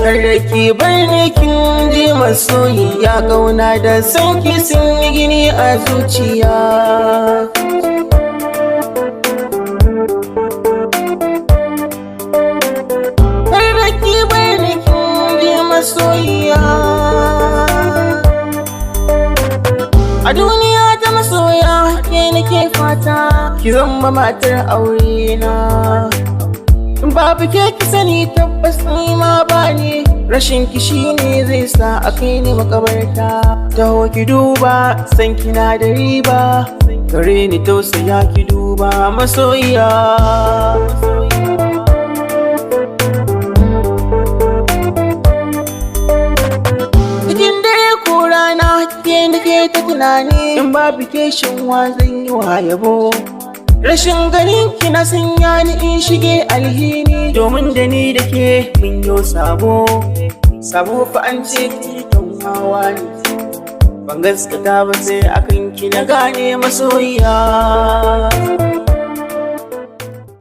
Karraki bar kin ji masoyiya, kauna da sanki sun yi gini a zuciya. Karraki bar kin ji masoyiya. A duniya ta masoya ke nake fata ki zama matar aure na. Babu ke ki sani tabbas ni ma bani, rashin ki shine zai sa a kai ni makabarta. Taho ki duba san kina da riba, gare ni tausaya ki duba masoyiya. Cikin dare ko rana ke nake ta tunani, in babu ke shin wa zan yi wa yabo. Rashin ganin ki na sanya ni in shige alhini, domin da ni da ke mun yo sabo. Sabo fa an ce titan hawa ne, ban gaskata ba sai akan ki na gane masoyiya.